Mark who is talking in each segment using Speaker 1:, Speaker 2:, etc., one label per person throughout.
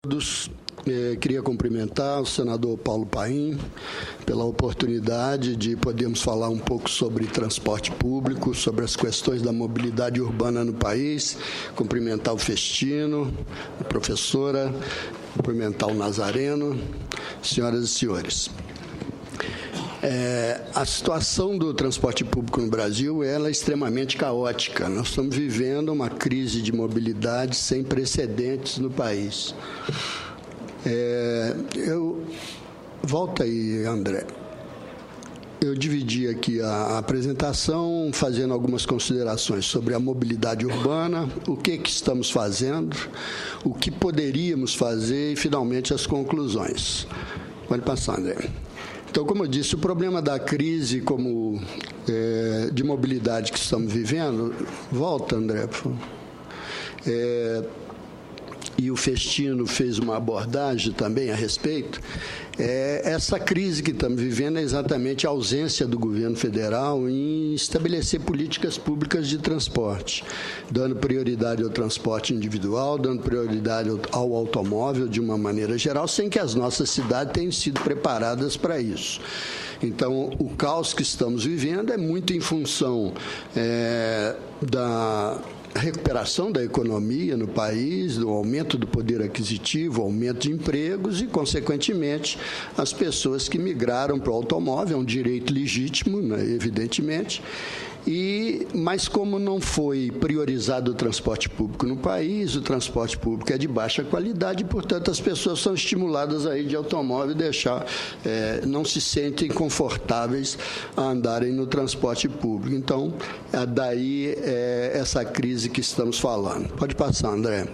Speaker 1: Todos, queria cumprimentar o senador Paulo Paim pela oportunidade de podermos falar um pouco sobre transporte público, sobre as questões da mobilidade urbana no país, cumprimentar o Festino, a professora, cumprimentar o Nazareno, senhoras e senhores. A situação do transporte público no Brasil ela é extremamente caótica. Nós estamos vivendo uma crise de mobilidade sem precedentes no país. Volta aí, André. Eu dividi aqui a apresentação fazendo algumas considerações sobre a mobilidade urbana, o que estamos fazendo, o que poderíamos fazer e, finalmente, as conclusões. Pode passar, André. Então, como eu disse, o problema da crise de mobilidade que estamos vivendo... Volta, André, por favor. E o Festino fez uma abordagem também a respeito. Essa crise que estamos vivendo é exatamente a ausência do governo federal em estabelecer políticas públicas de transporte, dando prioridade ao transporte individual, dando prioridade ao automóvel de uma maneira geral, sem que as nossas cidades tenham sido preparadas para isso. Então, o caos que estamos vivendo é muito em função da recuperação da economia no país, do aumento do poder aquisitivo, aumento de empregos e, consequentemente, as pessoas que migraram para o automóvel, é um direito legítimo, né, evidentemente, mas como não foi priorizado o transporte público no país, o transporte público é de baixa qualidade e, portanto, as pessoas são estimuladas a ir de automóvel e não se sentem confortáveis a andarem no transporte público. Então, daí essa crise que estamos falando. Pode passar, André.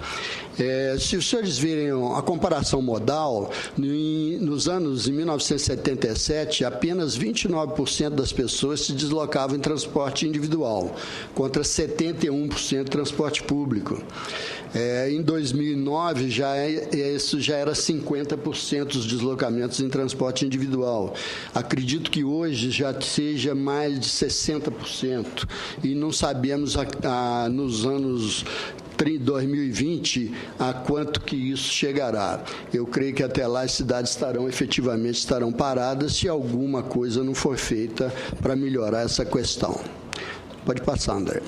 Speaker 1: Se os senhores virem a comparação modal, nos anos, em 1977, apenas 29% das pessoas se deslocavam em transporte individual, contra 71% transporte público. Em 2009, isso já era 50% dos deslocamentos em transporte individual. Acredito que hoje já seja mais de 60%, e não sabemos nos anos 2020, a quanto que isso chegará. Eu creio que até lá as cidades efetivamente estarão paradas se alguma coisa não for feita para melhorar essa questão. Pode passar, André.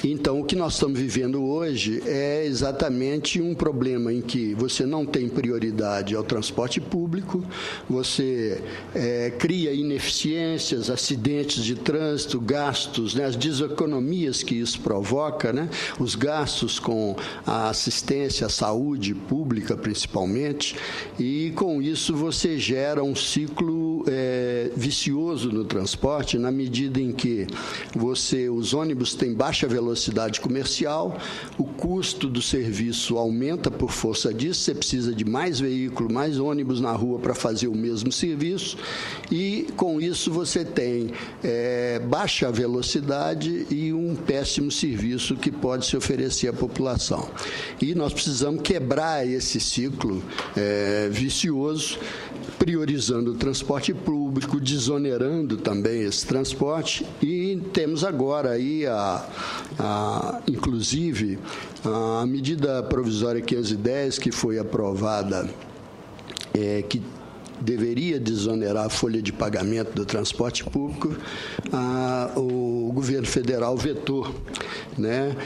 Speaker 1: Então, o que nós estamos vivendo hoje é exatamente um problema em que você não tem prioridade ao transporte público, você cria ineficiências, acidentes de trânsito, gastos, né, as deseconomias que isso provoca, né, os gastos com a assistência à saúde pública, principalmente, e com isso você gera um ciclo vicioso no transporte, na medida em que os ônibus têm baixa velocidade comercial, o custo do serviço aumenta por força disso, você precisa de mais veículos, mais ônibus na rua para fazer o mesmo serviço, e com isso você tem baixa velocidade e um péssimo serviço que pode se oferecer à população. E nós precisamos quebrar esse ciclo vicioso, priorizando o transporte público, desonerando também esse transporte, e temos agora aí inclusive a medida provisória 510 que foi aprovada, que deveria desonerar a folha de pagamento do transporte público, o governo federal vetou, né?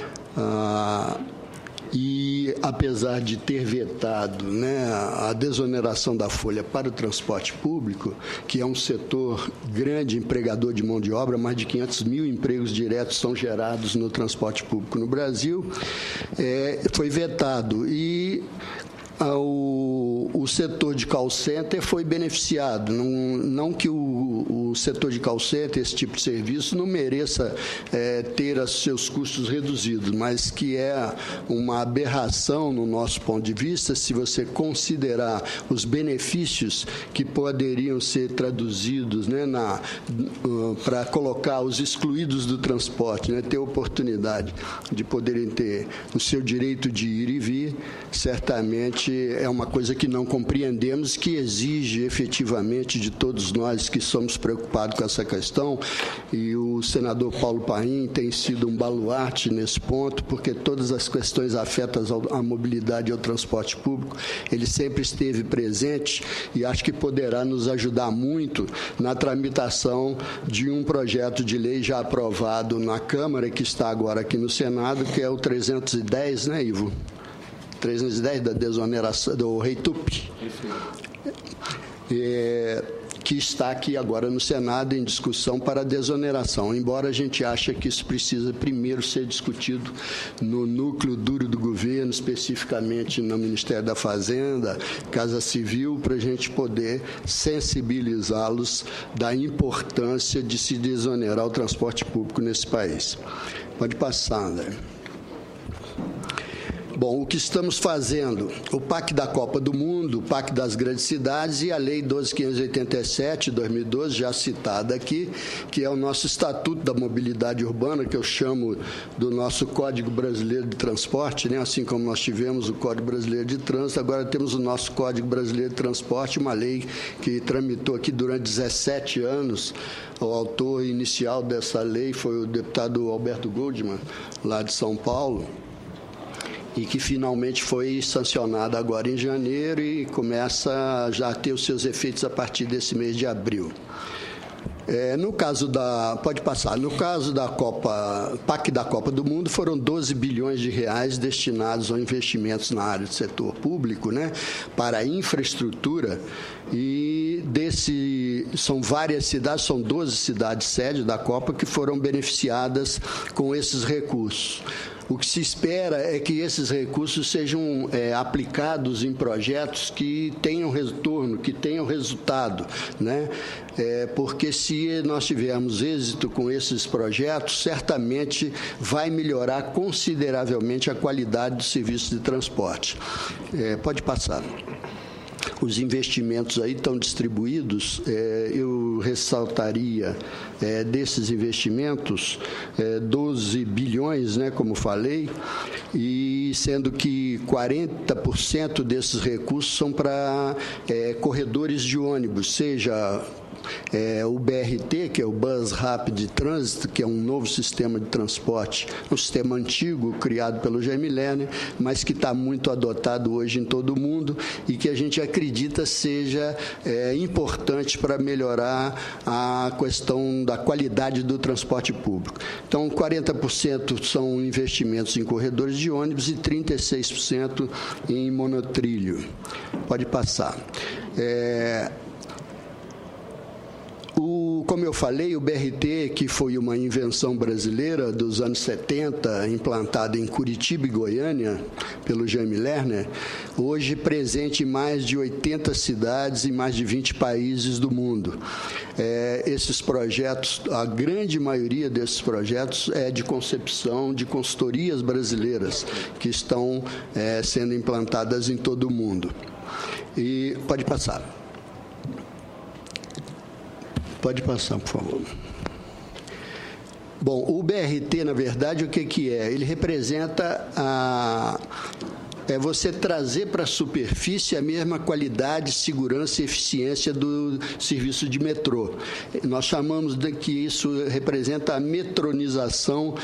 Speaker 1: E, apesar de ter vetado, né, a desoneração da folha para o transporte público, que é um setor grande empregador de mão de obra, mais de 500 mil empregos diretos são gerados no transporte público no Brasil, foi vetado. E o setor de call center foi beneficiado. Não que o setor de call center, esse tipo de serviço, não mereça ter os seus custos reduzidos, mas que é uma aberração no nosso ponto de vista, se você considerar os benefícios que poderiam ser traduzidos, né, para colocar os excluídos do transporte, né, ter oportunidade de poderem ter o seu direito de ir e vir, certamente é uma coisa que não compreendemos, que exige efetivamente de todos nós que somos preocupados preocupado com essa questão, e o senador Paulo Paim tem sido um baluarte nesse ponto, porque todas as questões afetas à mobilidade e ao transporte público, ele sempre esteve presente e acho que poderá nos ajudar muito na tramitação de um projeto de lei já aprovado na Câmara, que está agora aqui no Senado, que é o 310, né, Ivo? 310 da desoneração, do REITUP, que está aqui agora no Senado em discussão para a desoneração, embora a gente ache que isso precisa primeiro ser discutido no núcleo duro do governo, especificamente no Ministério da Fazenda, Casa Civil, para a gente poder sensibilizá-los da importância de se desonerar o transporte público nesse país. Pode passar, André. Bom, o que estamos fazendo? O PAC da Copa do Mundo, o PAC das Grandes Cidades e a Lei 12.587, de 2012, já citada aqui, que é o nosso Estatuto da Mobilidade Urbana, que eu chamo do nosso Código Brasileiro de Transporte, né? Assim como nós tivemos o Código Brasileiro de Trânsito, agora temos o nosso Código Brasileiro de Transporte, uma lei que tramitou aqui durante 17 anos. O autor inicial dessa lei foi o deputado Alberto Goldman, lá de São Paulo, e que finalmente foi sancionada agora em janeiro e começa já a ter os seus efeitos a partir desse mês de abril. No caso da, pode passar, no caso da PAC da Copa do Mundo, foram 12 bilhões de reais destinados a investimentos na área do setor público, né, para a infraestrutura, e são várias cidades, são 12 cidades sede da Copa que foram beneficiadas com esses recursos. O que se espera é que esses recursos sejam aplicados em projetos que tenham retorno, que tenham resultado, né? Porque se nós tivermos êxito com esses projetos, certamente vai melhorar consideravelmente a qualidade do serviço de transporte. Pode passar. Os investimentos aí estão distribuídos, eu ressaltaria desses investimentos 12 bilhões, né, como falei, e sendo que 40% desses recursos são para corredores de ônibus, seja o BRT, que é o Bus Rapid Transit, que é um novo sistema de transporte, um sistema antigo, criado pelo Jaime Lerner, mas que está muito adotado hoje em todo o mundo e que a gente acredita seja importante para melhorar a questão da qualidade do transporte público. Então, 40% são investimentos em corredores de ônibus e 36% em monotrilho. Pode passar. Como eu falei, o BRT, que foi uma invenção brasileira dos anos 70, implantada em Curitiba e Goiânia, pelo Jaime Lerner, hoje presente em mais de 80 cidades e mais de 20 países do mundo. Esses projetos, a grande maioria desses projetos é de concepção de consultorias brasileiras, que estão sendo implantadas em todo o mundo. E pode passar. Pode passar, por favor. Bom, o BRT, na verdade, o que é? Ele representa você trazer para a superfície a mesma qualidade, segurança e eficiência do serviço de metrô. Nós chamamos de que isso representa a metronização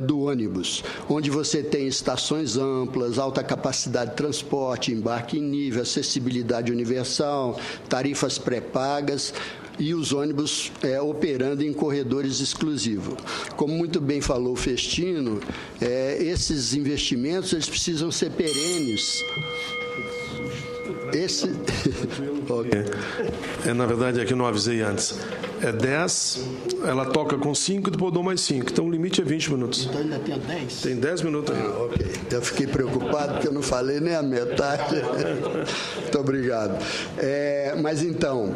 Speaker 1: do ônibus, onde você tem estações amplas, alta capacidade de transporte, embarque em nível, acessibilidade universal, tarifas pré-pagas, e os ônibus operando em corredores exclusivos. Como muito bem falou o Festino, esses investimentos eles precisam ser perenes.
Speaker 2: Na verdade, é que eu não avisei antes. 10, ela toca com 5 e depois eu dou mais 5. Então, o limite é 20 minutos.
Speaker 1: Então, ainda tem 10?
Speaker 2: Tem 10 minutos ainda.
Speaker 1: Ok. Eu fiquei preocupado porque eu não falei nem a metade. Muito obrigado. Mas, então,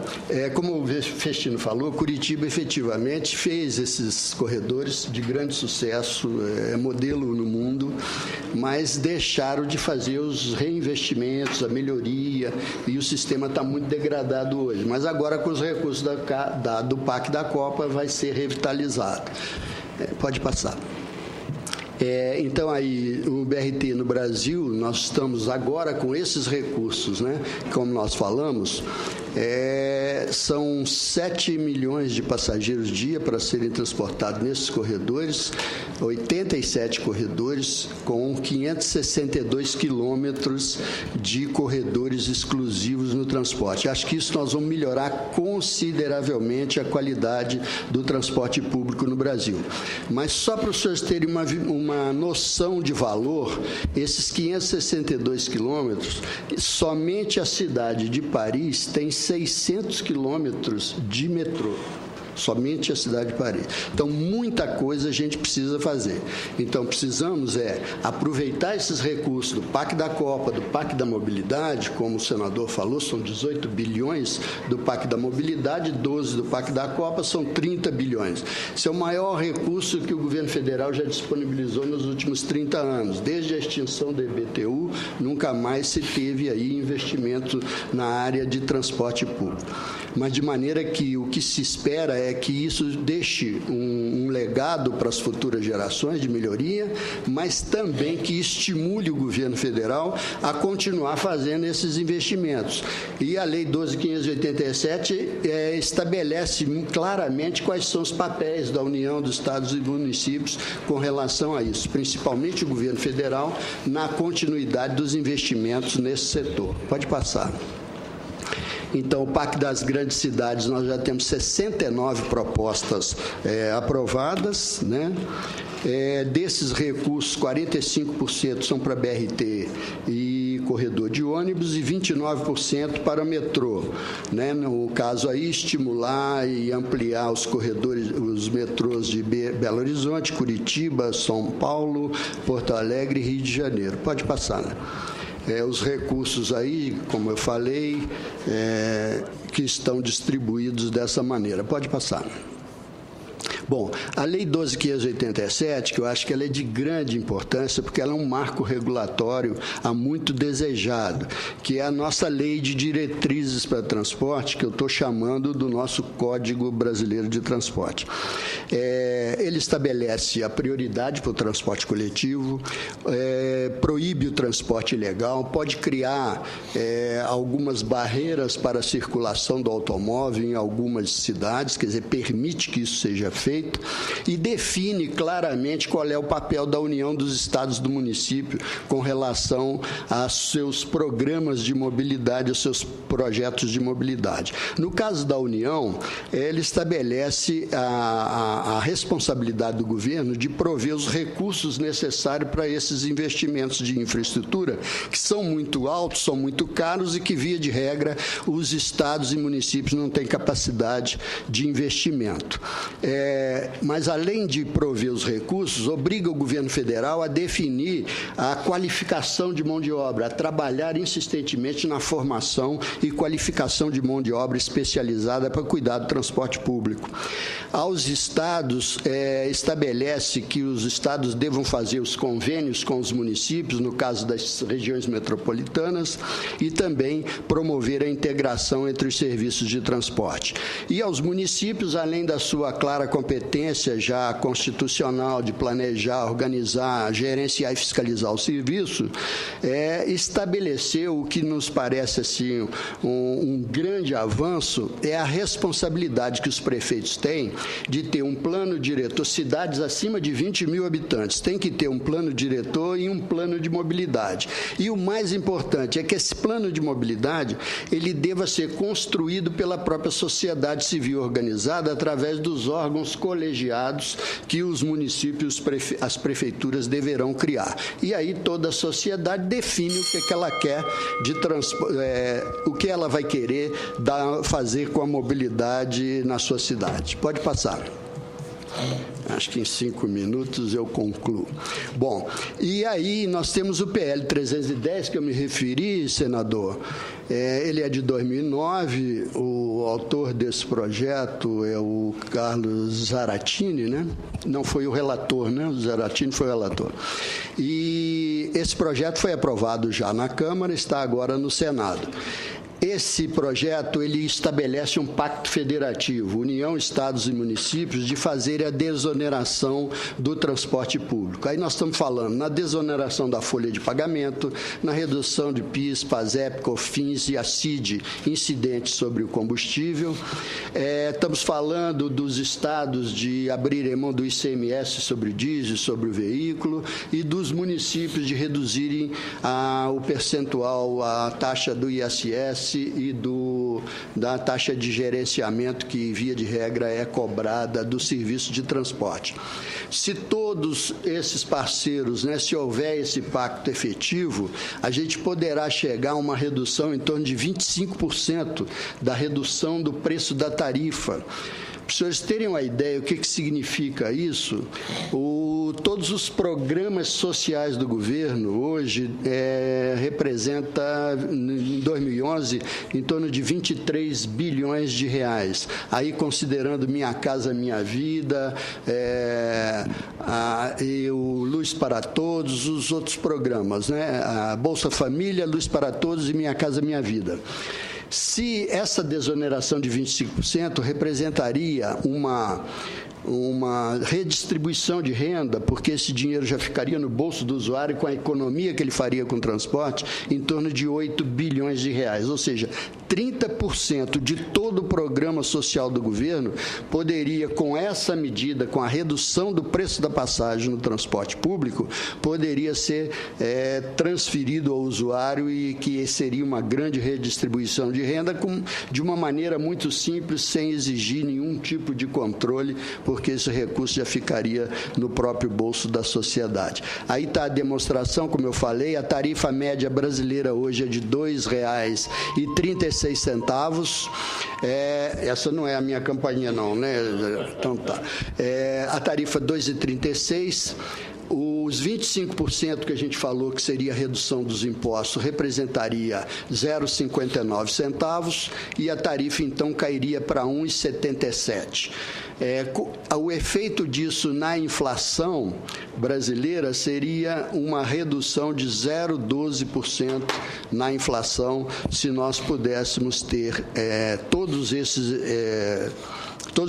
Speaker 1: como o Festino falou, Curitiba efetivamente fez esses corredores de grande sucesso, modelo no mundo, mas deixaram de fazer os reinvestimentos, a melhoria, e o sistema está muito degradado hoje. Mas agora, com os recursos do PAC da Copa, vai ser revitalizado. Pode passar. Então, aí, o BRT no Brasil, nós estamos agora com esses recursos, né? Como nós falamos, São 7 milhões de passageiros dia para serem transportados nesses corredores, 87 corredores com 562 quilômetros de corredores exclusivos no transporte. Acho que isso nós vamos melhorar consideravelmente a qualidade do transporte público no Brasil. Mas só para os senhores terem uma noção de valor, esses 562 quilômetros, somente a cidade de Paris tem 600 quilômetros de metrô. Somente a cidade de Paris. Então, muita coisa a gente precisa fazer. Então, precisamos aproveitar esses recursos do PAC da Copa, do PAC da Mobilidade, como o senador falou, são 18 bilhões do PAC da Mobilidade, 12 do PAC da Copa, são 30 bilhões. Esse é o maior recurso que o governo federal já disponibilizou nos últimos 30 anos. Desde a extinção da IBTU, nunca mais se teve aí investimento na área de transporte público. Mas de maneira que o que se espera é que isso deixe um legado para as futuras gerações de melhoria, mas também que estimule o governo federal a continuar fazendo esses investimentos. E a Lei 12.587 estabelece claramente quais são os papéis da União, dos estados e municípios com relação a isso, principalmente o governo federal, na continuidade dos investimentos nesse setor. Pode passar. Então, o PAC das grandes cidades, nós já temos 69 propostas aprovadas, né? Desses recursos, 45% são para BRT e corredor de ônibus e 29% para metrô, né? No caso aí, estimular e ampliar os corredores, os metrôs de Belo Horizonte, Curitiba, São Paulo, Porto Alegre e Rio de Janeiro. Pode passar, né? Os recursos aí, como eu falei, que estão distribuídos dessa maneira. Pode passar. Bom, a Lei 12.587, que eu acho que ela é de grande importância, porque ela é um marco regulatório há muito desejado, que é a nossa Lei de Diretrizes para Transporte, que eu estou chamando do nosso Código Brasileiro de Transporte. Ele estabelece a prioridade para o transporte coletivo, proíbe o transporte ilegal, pode criar algumas barreiras para a circulação do automóvel em algumas cidades, quer dizer, permite que isso seja feito, e define claramente qual é o papel da União, dos estados, do município com relação aos seus programas de mobilidade, aos seus projetos de mobilidade. No caso da União, ele estabelece a responsabilidade do governo de prover os recursos necessários para esses investimentos de infraestrutura, que são muito altos, são muito caros e que, via de regra, os estados e municípios não têm capacidade de investimento. Mas, além de prover os recursos, obriga o governo federal a definir a qualificação de mão de obra, a trabalhar insistentemente na formação e qualificação de mão de obra especializada para cuidar do transporte público. Aos estados, estabelece que os estados devam fazer os convênios com os municípios, no caso das regiões metropolitanas, e também promover a integração entre os serviços de transporte. E aos municípios, além da sua clara competência já constitucional de planejar, organizar, gerenciar e fiscalizar o serviço, estabelecer o que nos parece assim, um grande avanço, é a responsabilidade que os prefeitos têm de ter um plano diretor. Cidades acima de 20 mil habitantes têm que ter um plano diretor e um plano de mobilidade. E o mais importante é que esse plano de mobilidade ele deva ser construído pela própria sociedade civil organizada através dos órgãos colegiados que os municípios, as prefeituras deverão criar. E aí toda a sociedade define o que ela quer o que ela vai querer fazer com a mobilidade na sua cidade. Pode passar. Acho que em 5 minutos eu concluo. Bom, e aí nós temos o PL 310, que eu me referi, senador. Ele é de 2009, o autor desse projeto é o Carlos Zaratini, né? Não foi o relator, né? O Zaratini foi o relator. E esse projeto foi aprovado já na Câmara, está agora no Senado. Esse projeto ele estabelece um pacto federativo, União, Estados e Municípios, de fazer a desoneração do transporte público. Aí nós estamos falando na desoneração da folha de pagamento, na redução de PIS, PASEP, COFINS e ACID, incidentes sobre o combustível. Estamos falando dos estados de abrirem mão do ICMS sobre o diesel, sobre o veículo, e dos municípios de reduzirem o percentual, a taxa do ISS e da taxa de gerenciamento que, via de regra, é cobrada do serviço de transporte. Se todos esses parceiros, se houver esse pacto efetivo, a gente poderá chegar a uma redução em torno de 25% da redução do preço da tarifa. Para os senhores terem uma ideia do que significa isso, todos os programas sociais do governo hoje representa, em 2011, em torno de 23 bilhões de reais. Aí, considerando Minha Casa Minha Vida, e o Luz para Todos, os outros programas, a Bolsa Família, Luz para Todos e Minha Casa Minha Vida. Se essa desoneração de 25% representaria uma redistribuição de renda, porque esse dinheiro já ficaria no bolso do usuário com a economia que ele faria com o transporte, em torno de 8 bilhões de reais. Ou seja, 30% de todo o programa social do governo poderia, com essa medida, com a redução do preço da passagem no transporte público, poderia ser transferido ao usuário, e que seria uma grande redistribuição de renda de uma maneira muito simples, sem exigir nenhum tipo de controle, porque esse recurso já ficaria no próprio bolso da sociedade. Aí está a demonstração, como eu falei, a tarifa média brasileira hoje é de R$ 2,36. Essa não é a minha campainha, não, né? Então tá. A tarifa R$ 2,36. Os 25% que a gente falou que seria a redução dos impostos representaria 0,59 centavos, e a tarifa, então, cairia para 1,77. O efeito disso na inflação brasileira seria uma redução de 0,12% na inflação, se nós pudéssemos ter todos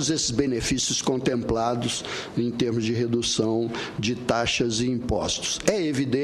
Speaker 1: esses benefícios contemplados em termos de redução de taxas e impostos. É evidente